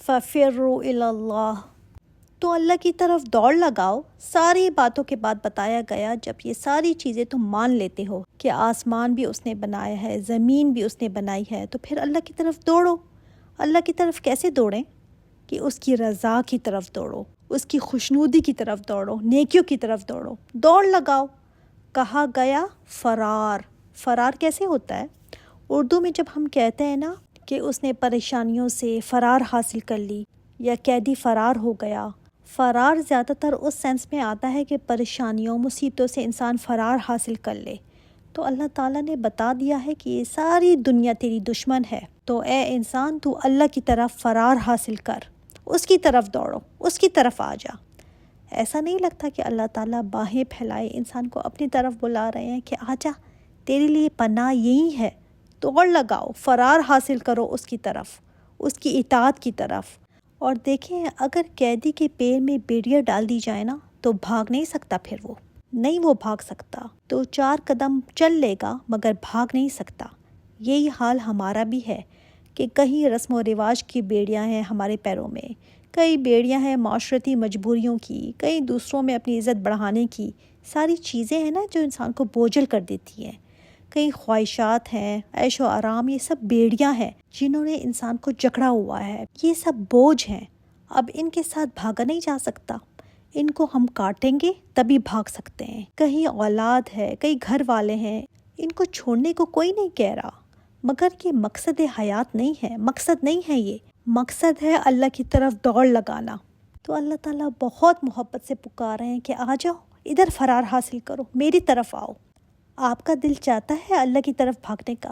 فَفِرُّوا إِلَى اللَّهِ، تو اللہ کی طرف دوڑ لگاؤ۔ ساری باتوں کے بعد بتایا گیا جب یہ ساری چیزیں تم مان لیتے ہو کہ آسمان بھی اس نے بنایا ہے، زمین بھی اس نے بنائی ہے، تو پھر اللہ کی طرف دوڑو۔ اللہ کی طرف کیسے دوڑیں؟ کہ اس کی رضا کی طرف دوڑو، اس کی خوشنودی کی طرف دوڑو، نیکیوں کی طرف دوڑو، دوڑ لگاؤ۔ کہا گیا فرار۔ فرار کیسے ہوتا ہے؟ اردو میں جب ہم کہتے ہیں نا کہ اس نے پریشانیوں سے فرار حاصل کر لی یا قیدی فرار ہو گیا، فرار زیادہ تر اس سینس میں آتا ہے کہ پریشانیوں مصیبتوں سے انسان فرار حاصل کر لے۔ تو اللہ تعالیٰ نے بتا دیا ہے کہ یہ ساری دنیا تیری دشمن ہے، تو اے انسان تو اللہ کی طرف فرار حاصل کر، اس کی طرف دوڑو، اس کی طرف آ جا۔ ایسا نہیں لگتا کہ اللہ تعالیٰ باہیں پھیلائے انسان کو اپنی طرف بلا رہے ہیں کہ آ جا، تیرے لیے پناہ یہی ہے، دوڑ لگاؤ، فرار حاصل کرو اس کی طرف، اس کی اطاعت کی طرف۔ اور دیکھیں اگر قیدی کے پیر میں بیڑیاں ڈال دی جائے نا تو بھاگ نہیں سکتا، پھر وہ بھاگ سکتا، تو 4 قدم چل لے گا مگر بھاگ نہیں سکتا۔ یہی حال ہمارا بھی ہے کہ کہیں رسم و رواج کی بیڑیاں ہیں ہمارے پیروں میں، کئی بیڑیاں ہیں معاشرتی مجبوریوں کی، کئی دوسروں میں اپنی عزت بڑھانے کی، ساری چیزیں ہیں نا جو انسان کو بوجھل کر دیتی ہیں، کئی خواہشات ہیں، عیش و آرام، یہ سب بیڑیاں ہیں جنہوں نے انسان کو جکڑا ہوا ہے، یہ سب بوجھ ہیں۔ اب ان کے ساتھ بھاگا نہیں جا سکتا، ان کو ہم کاٹیں گے تبھی بھاگ سکتے ہیں۔ کہیں اولاد ہے، کئی گھر والے ہیں، ان کو چھوڑنے کو کوئی نہیں کہہ رہا، مگر یہ مقصد حیات نہیں ہے، مقصد نہیں ہے، یہ مقصد ہے اللہ کی طرف دوڑ لگانا۔ تو اللہ تعالیٰ بہت محبت سے پکار رہے ہیں کہ آ جاؤ، ادھر فرار حاصل کرو، میری طرف آؤ۔ آپ کا دل چاہتا ہے اللہ کی طرف بھاگنے کا؟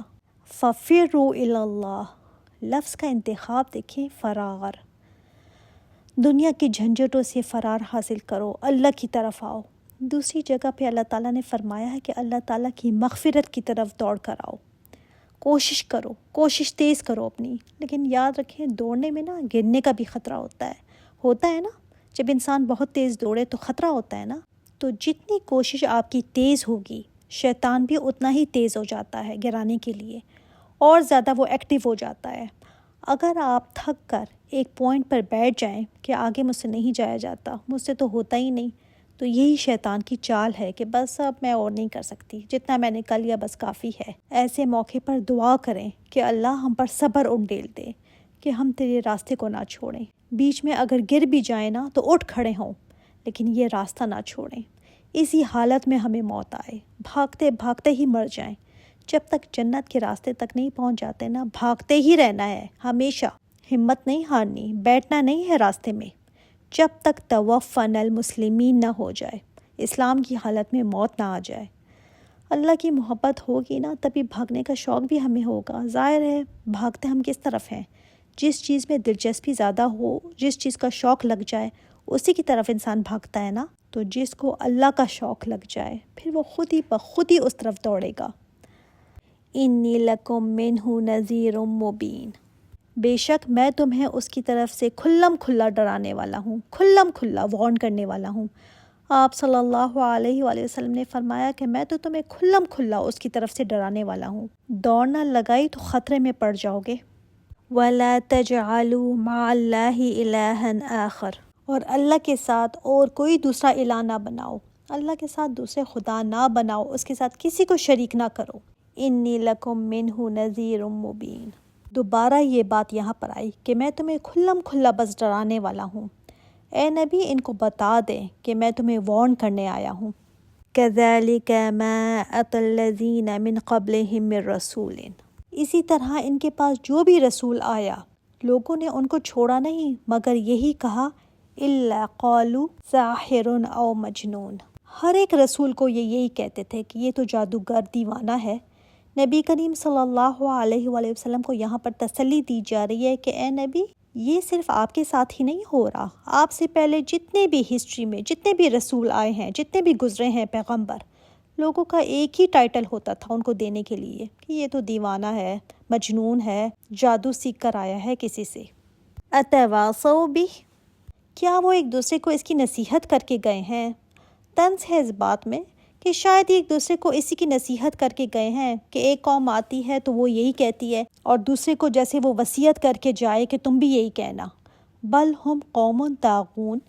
فَفِرُّوا إِلَى اللَّهِ، لفظ کا انتخاب دیکھیں، فرار۔ دنیا کی جھنجھٹوں سے فرار حاصل کرو، اللہ کی طرف آؤ۔ دوسری جگہ پہ اللہ تعالیٰ نے فرمایا ہے کہ اللہ تعالیٰ کی مغفرت کی طرف دوڑ کر آؤ، کوشش کرو، کوشش تیز کرو اپنی۔ لیکن یاد رکھیں دوڑنے میں نا گرنے کا بھی خطرہ ہوتا ہے نا، جب انسان بہت تیز دوڑے تو خطرہ ہوتا ہے نا۔ تو جتنی کوشش آپ کی تیز ہوگی شیطان بھی اتنا ہی تیز ہو جاتا ہے گرانے کے لیے، اور زیادہ وہ ایکٹیو ہو جاتا ہے۔ اگر آپ تھک کر ایک پوائنٹ پر بیٹھ جائیں کہ آگے مجھ سے نہیں جایا جاتا، مجھ سے تو ہوتا ہی نہیں، تو یہی شیطان کی چال ہے کہ بس اب میں اور نہیں کر سکتی، جتنا میں نے کر لیا بس کافی ہے۔ ایسے موقع پر دعا کریں کہ اللہ ہم پر صبر انڈیل دے کہ ہم تیرے راستے کو نہ چھوڑیں، بیچ میں اگر گر بھی جائیں نا تو اٹھ کھڑے ہوں، لیکن یہ راستہ نہ چھوڑیں۔ اسی حالت میں ہمیں موت آئے، بھاگتے بھاگتے ہی مر جائیں، جب تک جنت کے راستے تک نہیں پہنچ جاتے نا بھاگتے ہی رہنا ہے ہمیشہ، ہمت نہیں ہارنی، بیٹھنا نہیں ہے راستے میں، جب تک توفنا المسلمین نہ ہو جائے، اسلام کی حالت میں موت نہ آ جائے۔ اللہ کی محبت ہوگی نا تبھی بھاگنے کا شوق بھی ہمیں ہوگا۔ ظاہر ہے بھاگتے ہم کس طرف ہیں؟ جس چیز میں دلچسپی زیادہ ہو، جس چیز کا شوق لگ جائے اسی کی طرف انسان بھاگتا ہے نا۔ تو جس کو اللہ کا شوق لگ جائے پھر وہ خود ہی بخود ہی اس طرف دوڑے گا۔ انی لکم منہ نذیر مبین، بے شک میں تمہیں اس کی طرف سے کھلم کھلا ڈرانے والا ہوں، کھلم کھلا وارن کرنے والا ہوں۔ آپ صلی اللہ علیہ وآلہ وسلم نے فرمایا کہ میں تو تمہیں کھلم کھلا اس کی طرف سے ڈرانے والا ہوں، دوڑنا لگائی تو خطرے میں پڑ جاؤ گے۔ وَلَا تَجْعَلُوا مَعَ اللَّهِ إِلَٰهًا آخر، اور اللہ کے ساتھ اور کوئی دوسرا الہ نہ بناؤ، اللہ کے ساتھ دوسرے خدا نہ بناؤ، اس کے ساتھ کسی کو شریک نہ کرو۔ انی لکم منہ نذیر مبین، دوبارہ یہ بات یہاں پر آئی کہ میں تمہیں کھلم کھلا بس ڈرانے والا ہوں۔ اے نبی ان کو بتا دیں کہ میں تمہیں وارن کرنے آیا ہوں۔ كَذَلِكَ مَا أَتَى الَّذِينَ مِن قَبْلِهِم مِّن رَّسُولٍ، اسی طرح ان کے پاس جو بھی رسول آیا لوگوں نے ان کو چھوڑا نہیں مگر یہی کہا إِلَّا قَالُوا سَاحِرٌ أَوْ مَجْنُونٌ، ہر ایک رسول کو یہ یہی کہتے تھے کہ یہ تو جادوگر دیوانہ ہے۔ نبی کریم صلی اللہ علیہ وآلہ وسلم کو یہاں پر تسلی دی جا رہی ہے کہ اے نبی یہ صرف آپ کے ساتھ ہی نہیں ہو رہا، آپ سے پہلے جتنے بھی ہسٹری میں جتنے بھی رسول آئے ہیں، جتنے بھی گزرے ہیں پیغمبر، لوگوں کا ایک ہی ٹائٹل ہوتا تھا ان کو دینے کے لیے کہ یہ تو دیوانہ ہے، مجنون ہے، جادو سیکھ کر آیا ہے کسی سے۔ أَتَوَاصَوْا بِهِ، کیا وہ ایک دوسرے کو اس کی نصیحت کر کے گئے ہیں؟ طنز ہے اس بات میں کہ شاید ایک دوسرے کو اسی کی نصیحت کر کے گئے ہیں کہ ایک قوم آتی ہے تو وہ یہی کہتی ہے اور دوسرے کو جیسے وہ وصیت کر کے جائے کہ تم بھی یہی کہنا، بل ہم قوم طاغون،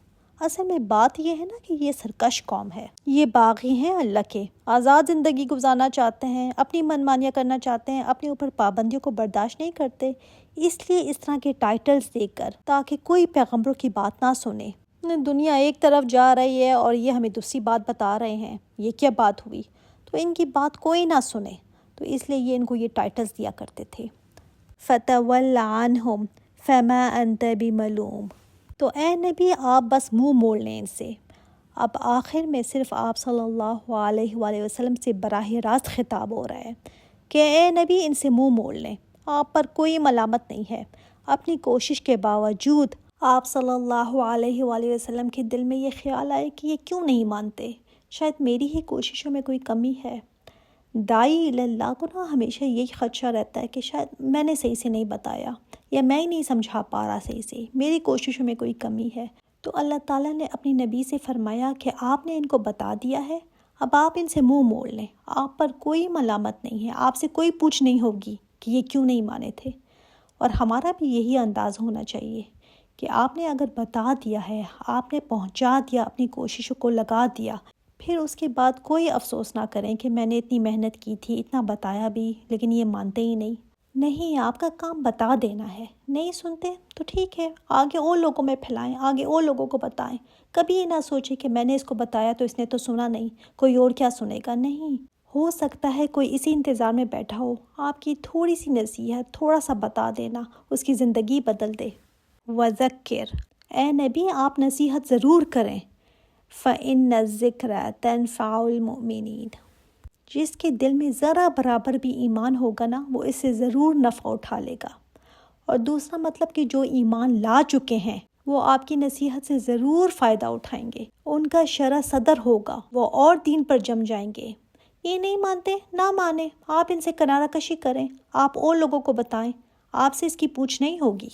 اصل میں بات یہ ہے نا کہ یہ سرکش قوم ہے، یہ باغی ہیں اللہ کے، آزاد زندگی گزارنا چاہتے ہیں، اپنی من مانیاں کرنا چاہتے ہیں، اپنے اوپر پابندیوں کو برداشت نہیں کرتے، اس لیے اس طرح کے ٹائٹلز دے کر تاکہ کوئی پیغمبروں کی بات نہ سنے۔ دنیا ایک طرف جا رہی ہے اور یہ ہمیں دوسری بات بتا رہے ہیں، یہ کیا بات ہوئی؟ تو ان کی بات کوئی نہ سنے، تو اس لیے یہ ان کو یہ ٹائٹلز دیا کرتے تھے۔ فَتَوَلَّ عَنْهُمْ فَمَا أَنْتَ بِمَلُومٍ، تو اے نبی آپ بس منہ موڑ لیں ان سے۔ اب آخر میں صرف آپ صلی اللہ علیہ وآلہ وسلم سے براہ راست خطاب ہو رہا ہے کہ اے نبی ان سے منہ موڑ لیں، آپ پر کوئی ملامت نہیں ہے۔ اپنی کوشش کے باوجود آپ صلی اللہ علیہ وآلہ وسلم کے دل میں یہ خیال آئے کہ یہ کیوں نہیں مانتے، شاید میری ہی کوششوں میں کوئی کمی ہے۔ داعی اللہ کو نا ہمیشہ یہی خدشہ رہتا ہے کہ شاید میں نے صحیح سے نہیں بتایا، یا میں ہی نہیں سمجھا پا رہا صحیح سے، میری کوششوں میں کوئی کمی ہے۔ تو اللہ تعالیٰ نے اپنی نبی سے فرمایا کہ آپ نے ان کو بتا دیا ہے، اب آپ ان سے منہ موڑ لیں، آپ پر کوئی ملامت نہیں ہے، آپ سے کوئی پوچھ نہیں ہوگی کہ یہ کیوں نہیں مانے تھے۔ اور ہمارا بھی یہی انداز ہونا چاہیے کہ آپ نے اگر بتا دیا ہے، آپ نے پہنچا دیا، اپنی کوششوں کو لگا دیا، پھر اس کے بعد کوئی افسوس نہ کریں کہ میں نے اتنی محنت کی تھی، اتنا بتایا بھی، لیکن یہ مانتے ہی نہیں۔ نہیں، آپ کا کام بتا دینا ہے، نہیں سنتے تو ٹھیک ہے، آگے اور لوگوں میں پھیلائیں، آگے اور لوگوں کو بتائیں۔ کبھی یہ نہ سوچیں کہ میں نے اس کو بتایا تو اس نے تو سنا نہیں، کوئی اور کیا سنے گا۔ نہیں، ہو سکتا ہے کوئی اسی انتظار میں بیٹھا ہو، آپ کی تھوڑی سی نصیحت، تھوڑا سا بتا دینا اس کی زندگی بدل دے۔ وذکر، اے نبی آپ نصیحت ضرور کریں۔ فإن الذکر تنفع المؤمنین، جس کے دل میں ذرا برابر بھی ایمان ہوگا نا، وہ اس سے ضرور نفع اٹھا لے گا۔ اور دوسرا مطلب کہ جو ایمان لا چکے ہیں وہ آپ کی نصیحت سے ضرور فائدہ اٹھائیں گے، ان کا شرح صدر ہوگا، وہ اور دین پر جم جائیں گے۔ یہ نہیں مانتے، نہ مانیں، آپ ان سے کنارہ کشی کریں، آپ اور لوگوں کو بتائیں، آپ سے اس کی پوچھ نہیں ہوگی۔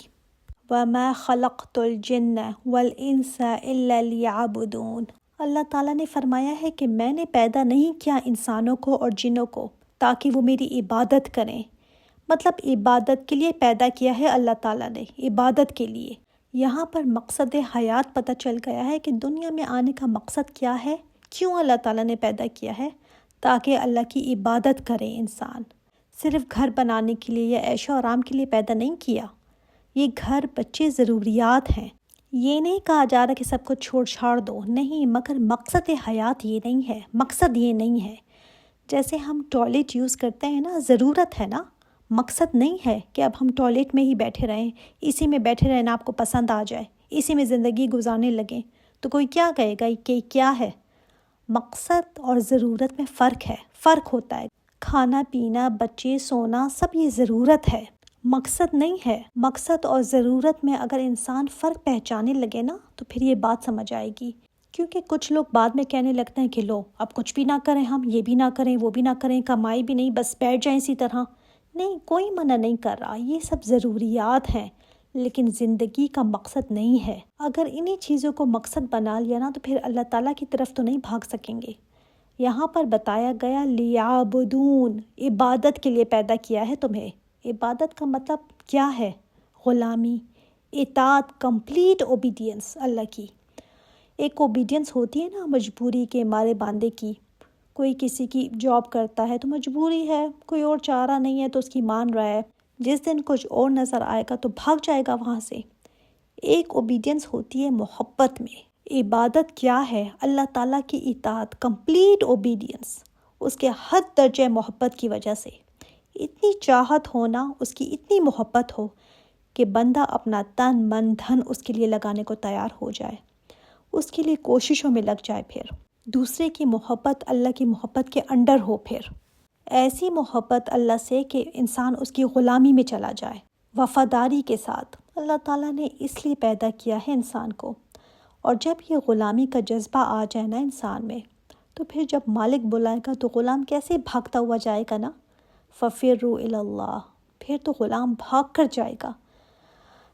وَمَا خَلَقْتُ الْجِنَّ وَالْإِنسَ إِلَّا لِيَعْبُدُونَ، اللہ تعالیٰ نے فرمایا ہے کہ میں نے پیدا نہیں کیا انسانوں کو اور جنوں کو تاکہ وہ میری عبادت کریں، مطلب عبادت کے لیے پیدا کیا ہے اللہ تعالیٰ نے، عبادت کے لیے۔ یہاں پر مقصد حیات پتہ چل گیا ہے کہ دنیا میں آنے کا مقصد کیا ہے، کیوں اللہ تعالیٰ نے پیدا کیا ہے، تاکہ اللہ کی عبادت کرے انسان۔ صرف گھر بنانے کے لیے یا عیش و آرام کے لیے پیدا نہیں کیا، یہ گھر بچے ضروریات ہیں، یہ نہیں کہا جا رہا کہ سب کو چھوڑ چھاڑ دو، نہیں، مگر مقصد حیات یہ نہیں ہے، مقصد یہ نہیں ہے۔ جیسے ہم ٹوائلٹ یوز کرتے ہیں نا، ضرورت ہے نا، مقصد نہیں ہے کہ اب ہم ٹوائلٹ میں ہی بیٹھے رہیں، اسی میں بیٹھے رہیں، آپ کو پسند آ جائے، اسی میں زندگی گزارنے لگیں تو کوئی کیا کہے گا کہ کیا ہے۔ مقصد اور ضرورت میں فرق ہے، فرق ہوتا ہے۔ کھانا پینا، بچے، سونا، سب یہ ضرورت ہے، مقصد نہیں ہے۔ مقصد اور ضرورت میں اگر انسان فرق پہچانے لگے نا تو پھر یہ بات سمجھ آئے گی۔ کیونکہ کچھ لوگ بعد میں کہنے لگتے ہیں کہ لو اب کچھ بھی نہ کریں، ہم یہ بھی نہ کریں، وہ بھی نہ کریں، کمائی بھی نہیں، بس بیٹھ جائیں اسی طرح۔ نہیں، کوئی منع نہیں کر رہا، یہ سب ضروریات ہیں، لیکن زندگی کا مقصد نہیں ہے۔ اگر انہی چیزوں کو مقصد بنا لیا نا تو پھر اللہ تعالیٰ کی طرف تو نہیں بھاگ سکیں گے۔ یہاں پر بتایا گیا لیعبدون، عبادت کے لیے پیدا کیا ہے تمہیں۔ عبادت کا مطلب کیا ہے؟ غلامی، اطاعت، کمپلیٹ اوبیڈینس اللہ کی۔ ایک اوبیڈینس ہوتی ہے نا مجبوری کے مارے باندھے کی، کوئی کسی کی جاب کرتا ہے تو مجبوری ہے، کوئی اور چارہ نہیں ہے تو اس کی مان رہا ہے، جس دن کچھ اور نظر آئے گا تو بھاگ جائے گا وہاں سے۔ ایک اوبیڈینس ہوتی ہے محبت میں۔ عبادت کیا ہے؟ اللہ تعالیٰ کی اطاعت، کمپلیٹ اوبیڈینس، اس کے حد درجہ محبت کی وجہ سے، اتنی چاہت ہونا، اس کی اتنی محبت ہو کہ بندہ اپنا تن من دھن اس کے لیے لگانے کو تیار ہو جائے، اس کے لیے کوششوں میں لگ جائے، پھر دوسرے کی محبت اللہ کی محبت کے انڈر ہو، پھر ایسی محبت اللہ سے کہ انسان اس کی غلامی میں چلا جائے، وفاداری کے ساتھ۔ اللہ تعالیٰ نے اس لیے پیدا کیا ہے انسان کو، اور جب یہ غلامی کا جذبہ آ جائے نا انسان میں تو پھر جب مالک بلائے گا تو غلام کیسے بھاگتا ہوا جائے گا نا، فَفِرُّوا إِلَى اللَّهِ، پھر تو غلام بھاگ کر جائے گا۔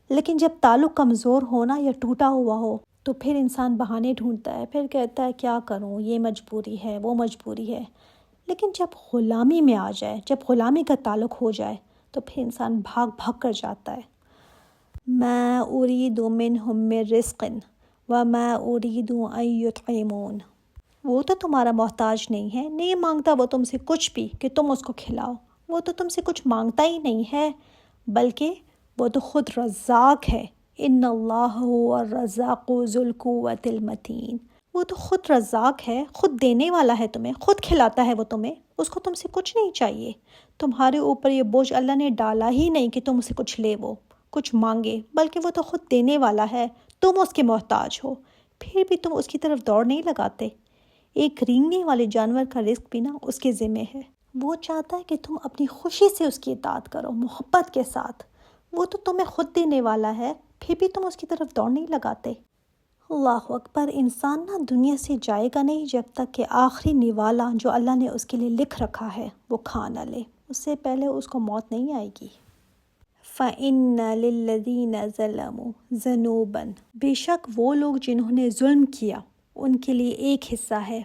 لیکن جب تعلق کمزور ہونا یا ٹوٹا ہوا ہو تو پھر انسان بہانے ڈھونڈتا ہے، پھر کہتا ہے کیا کروں، یہ مجبوری ہے، وہ مجبوری ہے۔ لیکن جب غلامی میں آ جائے، جب غلامی کا تعلق ہو جائے تو پھر انسان بھاگ بھاگ کر جاتا ہے۔ ما اريد منهم من رزق وما اريد ان يطعمون۔ وہ تو تمہارا محتاج نہیں ہے، نہیں مانگتا وہ تم سے کچھ بھی کہ تم اس کو کھلاؤ، وہ تو تم سے کچھ مانگتا ہی نہیں ہے، بلکہ وہ تو خود رزاق ہے۔ ان اللہ هو الرزاق ذو القوۃ المتین، وہ تو خود رزاق ہے، خود دینے والا ہے، تمہیں خود کھلاتا ہے وہ تمہیں، اس کو تم سے کچھ نہیں چاہیے۔ تمہارے اوپر یہ بوجھ اللہ نے ڈالا ہی نہیں کہ تم اسے کچھ لے وہ کچھ مانگے، بلکہ وہ تو خود دینے والا ہے، تم اس کے محتاج ہو، پھر بھی تم اس کی طرف دوڑ نہیں لگاتے۔ ایک رینگنے والے جانور کا رزق بھی نا اس کے ذمہ ہے، وہ چاہتا ہے کہ تم اپنی خوشی سے اس کی اطاعت کرو، محبت کے ساتھ، وہ تو تمہیں خود دینے والا ہے، پھر بھی تم اس کی طرف دوڑ نہیں لگاتے۔ اللہ اکبر، انسان نا دنیا سے جائے گا نہیں جب تک کہ آخری نوالا جو اللہ نے اس کے لیے لکھ رکھا ہے وہ کھا نہ لے، اس سے پہلے اس کو موت نہیں آئے گی۔ فَإِنَّ لِلَّذِينَ ظَلَمُوا ذَنُوبًا، بے شک وہ لوگ جنہوں نے ظلم کیا ان کے لیے ایک حصہ ہے۔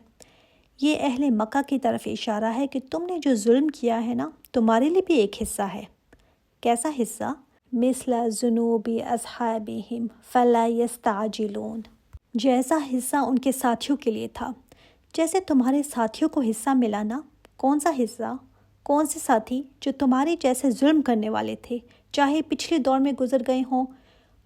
یہ اہل مکہ کی طرف اشارہ ہے کہ تم نے جو ظلم کیا ہے نا، تمہارے لیے بھی ایک حصہ ہے۔ کیسا حصہ؟ مثل ذنوب اصحابہم فلا یستعجلون، جیسا حصہ ان کے ساتھیوں کے لیے تھا، جیسے تمہارے ساتھیوں کو حصہ ملا نا۔ کون سا حصہ؟ کون سے ساتھی؟ جو تمہارے جیسے ظلم کرنے والے تھے، چاہے پچھلے دور میں گزر گئے ہوں،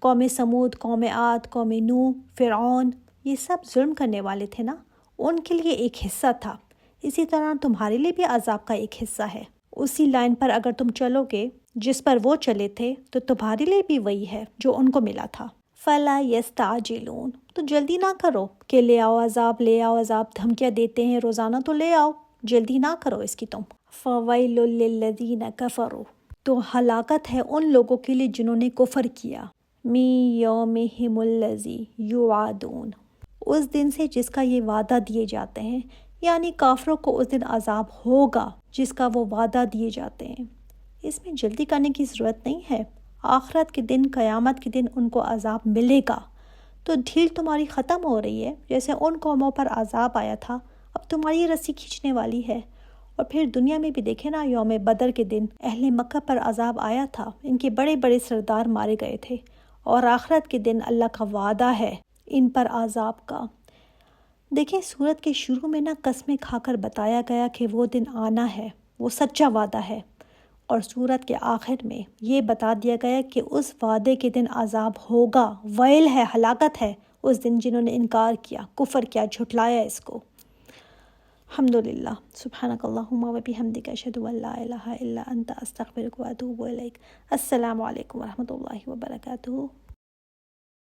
قوم سمود، قوم عاد، قوم نوح، فرعون، یہ سب ظلم کرنے والے تھے نا، ان کے لیے ایک حصہ تھا۔ اسی طرح تمہارے لیے بھی عذاب کا ایک حصہ ہے۔ اسی لائن پر اگر تم چلو گے جس پر وہ چلے تھے تو تمہارے لیے بھی وہی ہے جو ان کو ملا تھا۔ فلا یستعجلون، تو جلدی نہ کرو کہ لے آؤ عذاب، لے آؤ عذاب، دھمکیاں دیتے ہیں روزانہ، تو لے آؤ، جلدی نہ کرو اس کی تم۔ فویل للذین کفروا، تو ہلاکت ہے ان لوگوں کے لیے جنہوں نے کفر کیا، من یومہم الذی یوعدون، اس دن سے جس کا یہ وعدہ دیے جاتے ہیں، یعنی کافروں کو اس دن عذاب ہوگا جس کا وہ وعدہ دیے جاتے ہیں۔ اس میں جلدی کرنے کی ضرورت نہیں ہے، آخرت کے دن، قیامت کے دن ان کو عذاب ملے گا، تو ڈھیل تمہاری ختم ہو رہی ہے۔ جیسے ان قوموں پر عذاب آیا تھا، اب تمہاری رسی کھینچنے والی ہے۔ اور پھر دنیا میں بھی دیکھیں نا، یوم بدر کے دن اہل مکہ پر عذاب آیا تھا، ان کے بڑے بڑے سردار مارے گئے تھے، اور آخرت کے دن اللہ کا وعدہ ہے ان پر عذاب کا۔ دیکھیں سورت کے شروع میں نا قسمیں کھا کر بتایا گیا کہ وہ دن آنا ہے، وہ سچا وعدہ ہے، اور سورت کے آخر میں یہ بتا دیا گیا کہ اس وعدے کے دن عذاب ہوگا، ویل ہے، ہلاکت ہے اس دن جنہوں نے انکار کیا، کفر کیا، جھٹلایا اس کو۔ الحمدللہ، سبحانک اللہم و بحمدک، اشہد ان لا الہ الا انت، استغفرک و اتوب الیک۔ السلام علیکم ورحمۃ اللہ وبرکاتہ۔